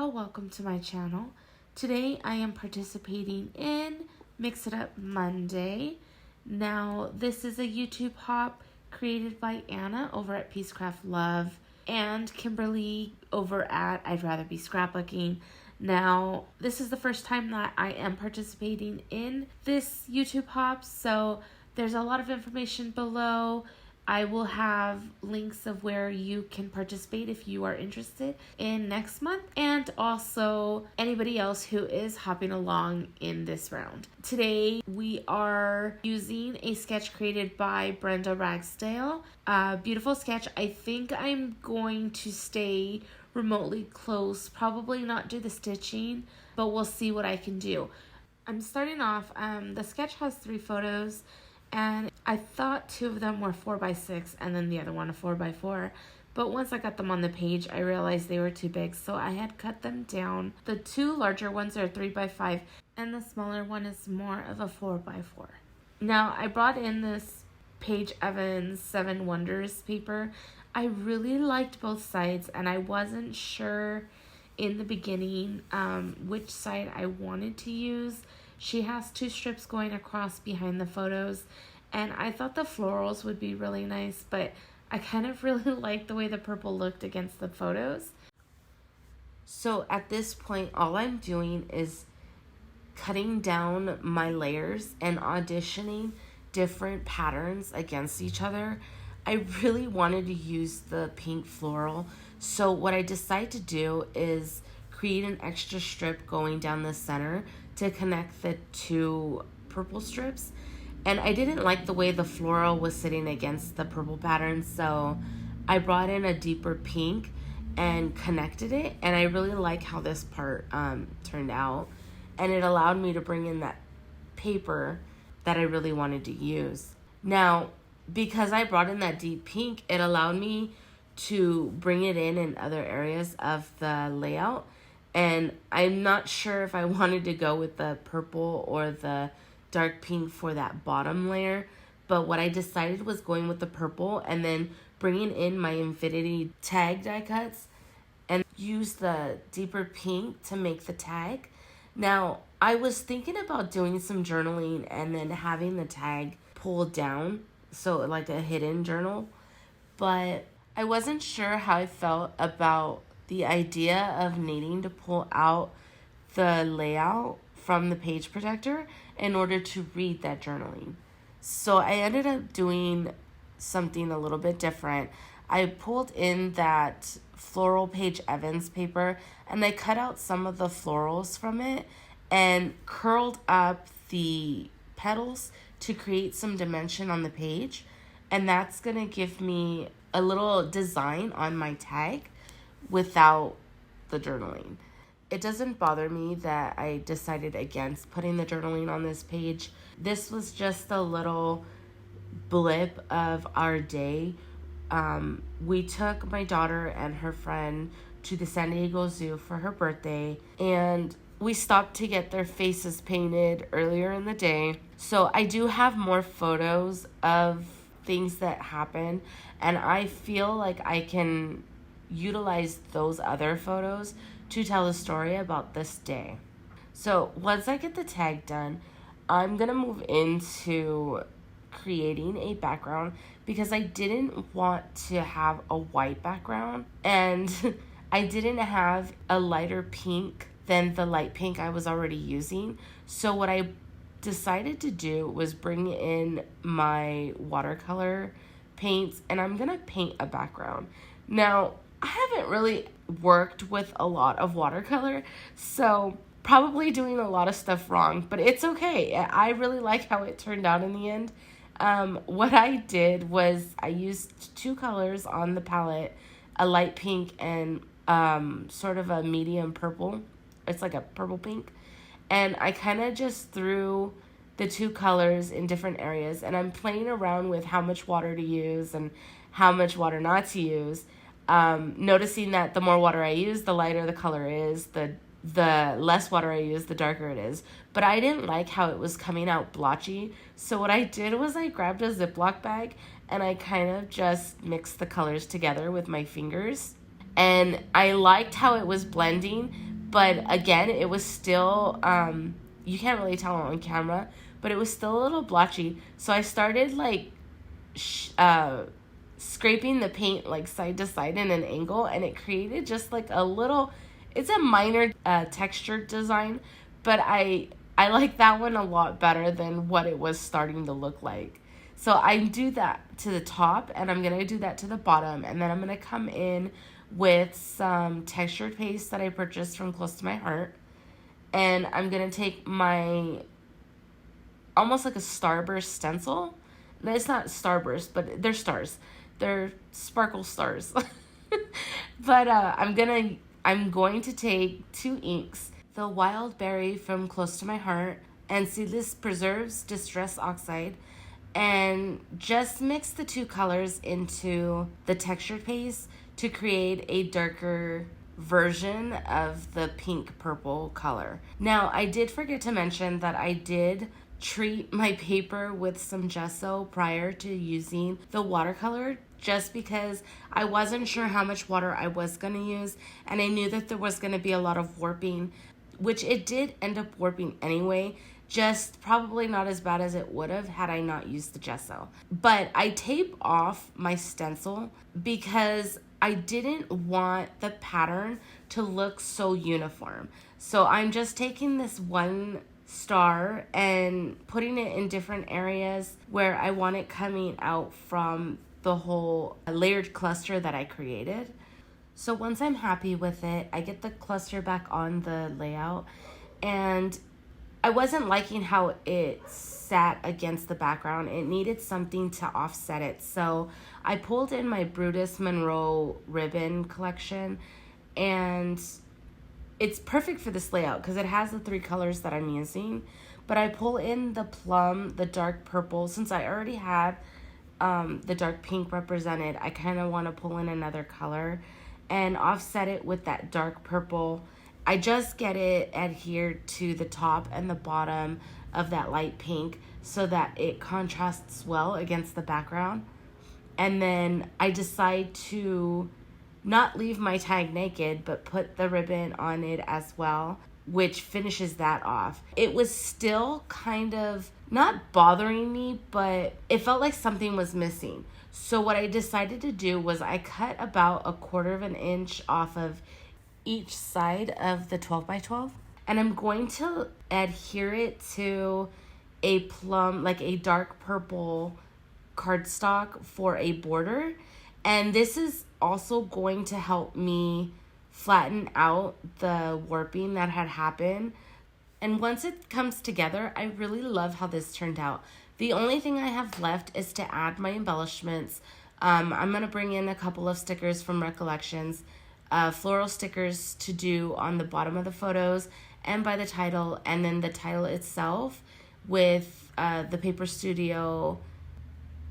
Isabel, welcome to my channel. Today I am participating in Mix It Up Monday. Now this is a YouTube hop created by Anna over at Peacecraft Love and Kimberly over at I'd Rather Be Scrapbooking. Now this is the first time that I am participating in this YouTube hop, so there's a lot of information below. I will have links of where you can participate if you are interested in next month, and also anybody else who is hopping along in this round. Today we are using a sketch created by Barbara Ragdale. Beautiful sketch. I think I'm going to stay remotely close, probably not do the stitching, but we'll see what I can do. I'm starting off, the sketch has 3 photos. And I thought 2 of them were 4x6 and then the other one a 4x4. But once I got them on the page, I realized they were too big, so I had cut them down. The 2 larger ones are 3x5 and the smaller one is more of a 4x4. Now, I brought in this Paige Evans 7 Wonders paper. I really liked both sides and I wasn't sure in the beginning which side I wanted to use. She has 2 strips going across behind the photos, and I thought the florals would be really nice, but I kind of really liked the way the purple looked against the photos. So at this point, all I'm doing is cutting down my layers and auditioning different patterns against each other. I really wanted to use the pink floral, so what I decided to do is create an extra strip going down the center to connect the 2 purple strips. And I didn't like the way the floral was sitting against the purple pattern, so I brought in a deeper pink and connected it, and I really like how this part turned out, and it allowed me to bring in that paper that I really wanted to use. Now, because I brought in that deep pink, it allowed me to bring it in other areas of the layout. And I'm not sure if I wanted to go with the purple or the dark pink for that bottom layer. But what I decided was going with the purple and then bringing in my infinity tag die cuts and use the deeper pink to make the tag. Now, I was thinking about doing some journaling and then having the tag pulled down, so like a hidden journal. But I wasn't sure how I felt about the idea of needing to pull out the layout from the page protector in order to read that journaling. So I ended up doing something a little bit different. I pulled in that floral Paige Evans paper and I cut out some of the florals from it and curled up the petals to create some dimension on the page. And that's going to give me a little design on my tag without the journaling. It doesn't bother me that I decided against putting the journaling on this page. This was just a little blip of our day. We took my daughter and her friend to the San Diego Zoo for her birthday, and we stopped to get their faces painted earlier in the day. So I do have more photos of things that happen, and I feel like I can utilize those other photos to tell a story about this day. So once I get the tag done, I'm gonna move into creating a background because I didn't want to have a white background and I didn't have a lighter pink than the light pink I was already using. So what I decided to do was bring in my watercolor paints and I'm gonna paint a background. Now, I haven't really worked with a lot of watercolor, so probably doing a lot of stuff wrong, but it's okay. I really like how it turned out in the end. What I did was I used 2 colors on the palette, a light pink and sort of a medium purple. It's like a purple pink. And I kind of just threw the 2 colors in different areas, and I'm playing around with how much water to use and how much water not to use. Noticing that the more water I use, the lighter the color is, the less water I use, the darker it is. But I didn't like how it was coming out blotchy. So what I did was I grabbed a Ziploc bag and I kind of just mixed the colors together with my fingers. And I liked how it was blending, But again, it was still, you can't really tell on camera, but it was still a little blotchy. So I started like scraping the paint like side to side in an angle, and it created just like a little, it's a minor textured design, but I like that one a lot better than what it was starting to look like. So I do that to the top, and I'm going to do that to the bottom, and then I'm going to come in with some textured paste that I purchased from Close to My Heart, and I'm going to take my, almost like a starburst stencil. It's not starburst, but they're stars. They're sparkle stars. But I'm going to take 2 inks, the Wild Berry from Close to My Heart and Seedless Preserves Distress Oxide, and just mix the 2 colors into the textured paste to create a darker version of the pink purple color. Now, I did forget to mention that I did treat my paper with some gesso prior to using the watercolor, just because I wasn't sure how much water I was going to use, and I knew that there was going to be a lot of warping, which it did end up warping anyway, just probably not as bad as it would have had I not used the gesso. But I tape off my stencil because I didn't want the pattern to look so uniform. So I'm just taking this one star and putting it in different areas where I want it coming out from the whole layered cluster that I created. So once I'm happy with it, I get the cluster back on the layout, and I wasn't liking how it sat against the background. It needed something to offset it. So I pulled in my Brutus Monroe ribbon collection, and it's perfect for this layout because it has the 3 colors that I'm using. But I pull in the plum, the dark purple. Since I already had the dark pink represented, I kind of want to pull in another color and offset it with that dark purple. I just get it adhered to the top and the bottom of that light pink so that it contrasts well against the background. And then I decide to not leave my tag naked, but put the ribbon on it as well, which finishes that off. It was still kind of not bothering me, but it felt like something was missing. So what I decided to do was I cut about 1/4 of an inch off of each side of the 12 by 12, and I'm going to adhere it to a plum, like a dark purple cardstock for a border. And this is also going to help me flatten out the warping that had happened. And once it comes together, I really love how this turned out. The only thing I have left is to add my embellishments. I'm going to bring in a couple of stickers from Recollections, floral stickers to do on the bottom of the photos and by the title, and then the title itself with the Paper Studio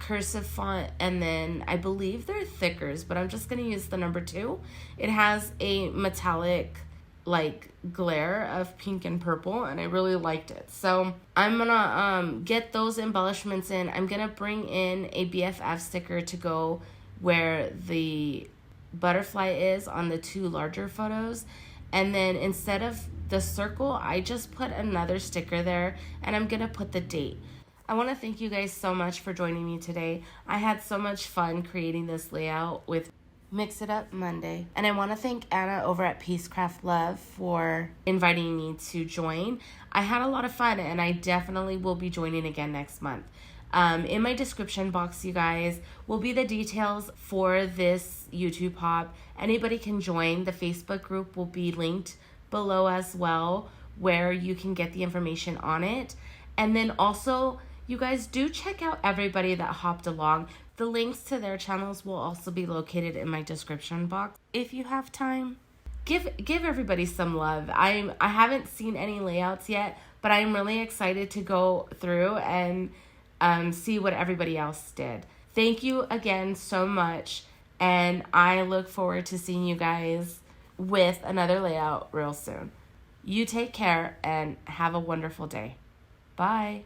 cursive font, and then I believe they're thickers, but I'm just going to use the number 2. It has a metallic like glare of pink and purple, and I really liked it. So I'm gonna get those embellishments in. I'm gonna bring in a BFF sticker to go where the butterfly is on the 2 larger photos, and then instead of the circle, I just put another sticker there, and I'm gonna put the date. I want to thank you guys so much for joining me today. I had so much fun creating this layout with Mix It Up Monday. And I want to thank Anna over at Peacecraft Love for inviting me to join. I had a lot of fun, and I definitely will be joining again next month. In my description box, you guys, will be the details for this YouTube hop. Anybody can join. The Facebook group will be linked below as well, where you can get the information on it. And then also, you guys do check out everybody that hopped along. The links to their channels will also be located in my description box. If you have time, give everybody some love. I haven't seen any layouts yet, but I'm really excited to go through and see what everybody else did. Thank you again so much, and I look forward to seeing you guys with another layout real soon. You take care and have a wonderful day. Bye.